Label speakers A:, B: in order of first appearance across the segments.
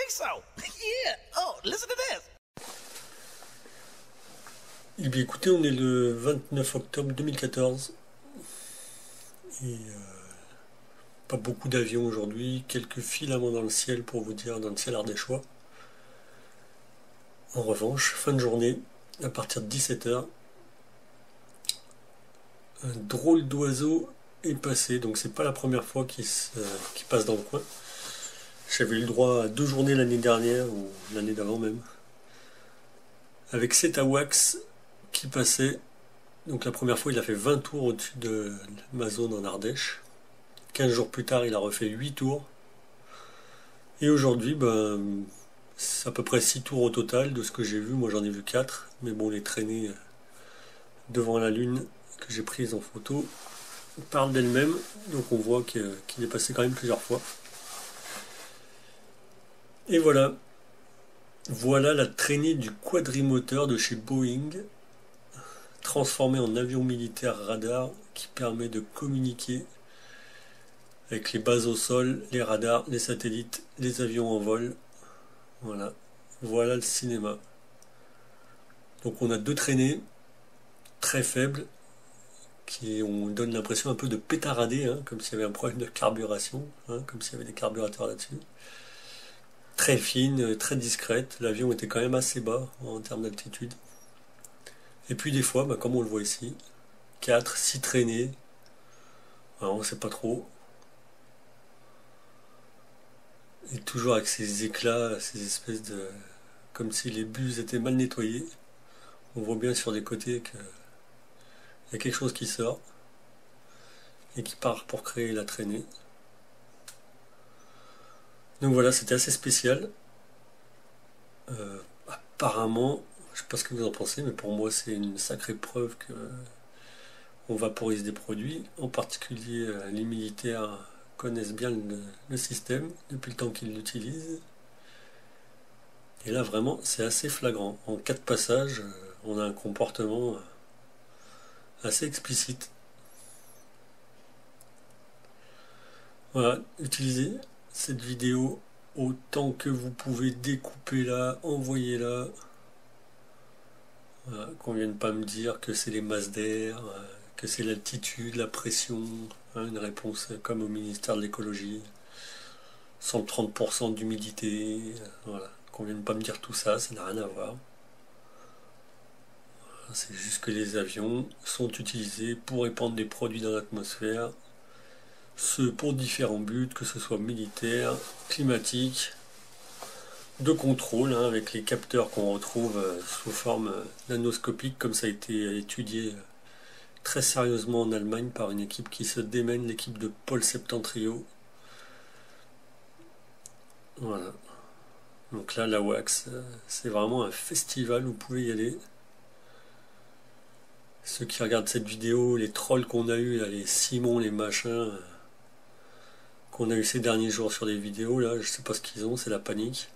A: think so. Yeah. Oh, listen to this.
B: Eh bien écoutez, on est le 29 octobre 2014 et pas beaucoup d'avions aujourd'hui, quelques filaments dans le ciel pour vous dire, dans le ciel ardéchois. En revanche, fin de journée, à partir de 17h, un drôle d'oiseau est passé, donc c'est pas la première fois qu'il passe dans le coin. J'avais eu le droit à 2 journées l'année dernière, ou l'année d'avant même, avec cet AWACS qui passait. Donc la première fois il a fait 20 tours au-dessus de ma zone en Ardèche. 15 jours plus tard il a refait 8 tours. Et aujourd'hui c'est à peu près 6 tours au total de ce que j'ai vu. Moi j'en ai vu 4, mais bon, les traînées devant la lune que j'ai prises en photo parlent d'elles-mêmes, donc on voit qu'il est passé quand même plusieurs fois. Et voilà la traînée du quadrimoteur de chez Boeing, transformé en avion militaire radar qui permet de communiquer avec les bases au sol, les radars, les satellites, les avions en vol. Voilà le cinéma. Donc on a 2 traînées très faibles qui donnent l'impression un peu de pétarader, comme s'il y avait un problème de carburation, comme s'il y avait des carburateurs là-dessus. Très fine, très discrète. L'avion était quand même assez bas en termes d'altitude. Et puis des fois, comme on le voit ici, 4, 6 traînées. Alors, on ne sait pas trop. Et toujours avec ces éclats, ces espèces de... comme si les buses étaient mal nettoyées. On voit bien sur les côtés qu'il y a quelque chose qui sort et qui part pour créer la traînée. Donc voilà, c'était assez spécial. Apparemment, je ne sais pas ce que vous en pensez, mais pour moi c'est une sacrée preuve que on vaporise des produits. En particulier, les militaires connaissent bien le système depuis le temps qu'ils l'utilisent. Et là vraiment, c'est assez flagrant. En 4 passages, on a un comportement assez explicite. Voilà, utilisez cette vidéo autant que vous pouvez, découpez-la, envoyez-la. Voilà, qu'on vienne pas me dire que c'est les masses d'air, que c'est l'altitude, la pression, une réponse comme au ministère de l'écologie, 130% d'humidité, voilà. Qu'on vienne pas me dire tout ça, ça n'a rien à voir. C'est juste que les avions sont utilisés pour répandre des produits dans l'atmosphère, ce pour différents buts, que ce soit militaire, climatique, de contrôle, avec les capteurs qu'on retrouve sous forme nanoscopique, comme ça a été étudié très sérieusement en Allemagne par une équipe qui se démène, l'équipe de Pôle Septentrion. Voilà. Donc là, la WACS, c'est vraiment un festival, vous pouvez y aller. Ceux qui regardent cette vidéo, les trolls qu'on a eu, là, les Simon, les machins, qu'on a eu ces derniers jours sur des vidéos, là, je sais pas ce qu'ils ont, c'est la panique.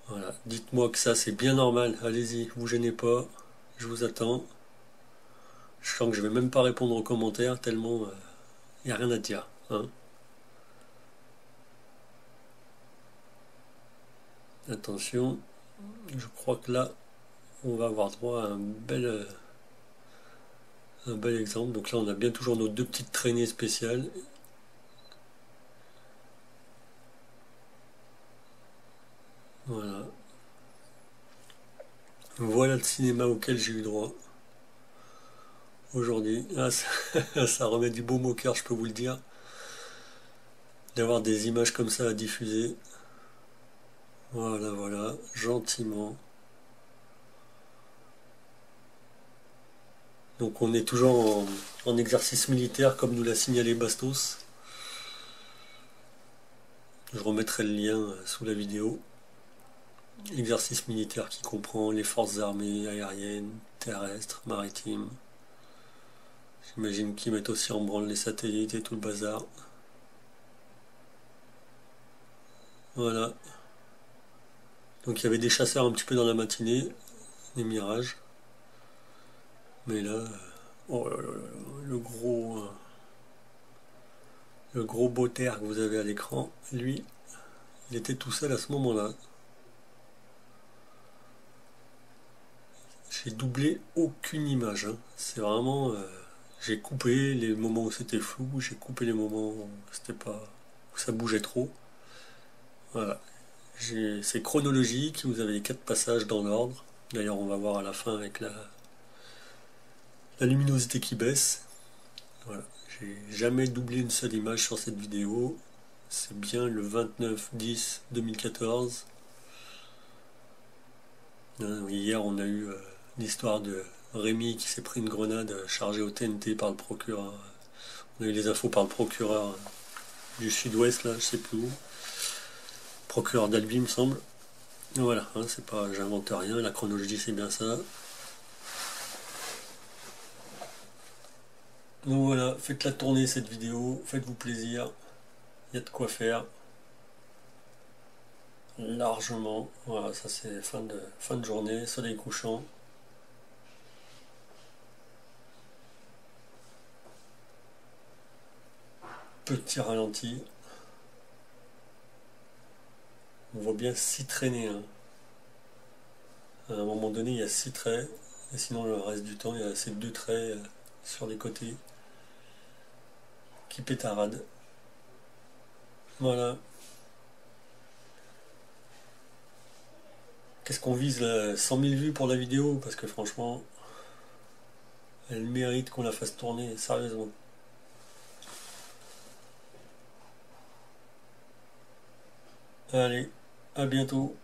B: Voilà, dites-moi que ça c'est bien normal, allez-y, vous gênez pas, je vous attends. Je sens que je vais même pas répondre aux commentaires tellement il n'y a rien à dire. Attention, je crois que là on va avoir droit à un bel exemple. Donc là on a bien toujours nos 2 petites traînées spéciales. Voilà le cinéma auquel j'ai eu droit aujourd'hui. Ça remet du baume au cœur, je peux vous le dire, d'avoir des images comme ça à diffuser. Voilà, gentiment. Donc on est toujours en exercice militaire, comme nous l'a signalé Bastos. Je remettrai le lien sous la vidéo. Exercice militaire qui comprend les forces armées aériennes, terrestres, maritimes. J'imagine qu'ils mettent aussi en branle les satellites et tout le bazar. Voilà. Donc il y avait des chasseurs un petit peu dans la matinée, des mirages. Mais là, oh là là là, le gros beau terre que vous avez à l'écran, lui, Il était tout seul à ce moment-là. J'ai doublé aucune image, hein. C'est vraiment... j'ai coupé les moments où c'était flou, j'ai coupé les moments où c'était pas... où ça bougeait trop. Voilà. C'est chronologique, vous avez les 4 passages dans l'ordre. D'ailleurs, on va voir à la fin avec la luminosité qui baisse. Voilà. J'ai jamais doublé une seule image sur cette vidéo. C'est bien le 29/10/2014. Hier, on a eu l'histoire de Rémi qui s'est pris une grenade chargée au TNT par le procureur. On a eu les infos par le procureur du sud-ouest, là, je sais plus où. Procureur d'Albi, il me semble. Voilà, hein, c'est pas, j'invente rien, la chronologie c'est bien ça. Donc voilà, faites-la tourner cette vidéo, faites-vous plaisir, il y a de quoi faire. Largement, voilà, ça c'est fin de journée, soleil couchant. Petit ralenti. On voit bien 6 traînées, hein. À un moment donné, il y a 6 traits, et sinon le reste du temps, il y a ces 2 traits sur les côtés qui pétaradent. Voilà. Qu'est-ce qu'on vise là? 100 000 vues pour la vidéo, parce que franchement, elle mérite qu'on la fasse tourner, sérieusement. Allez, à bientôt.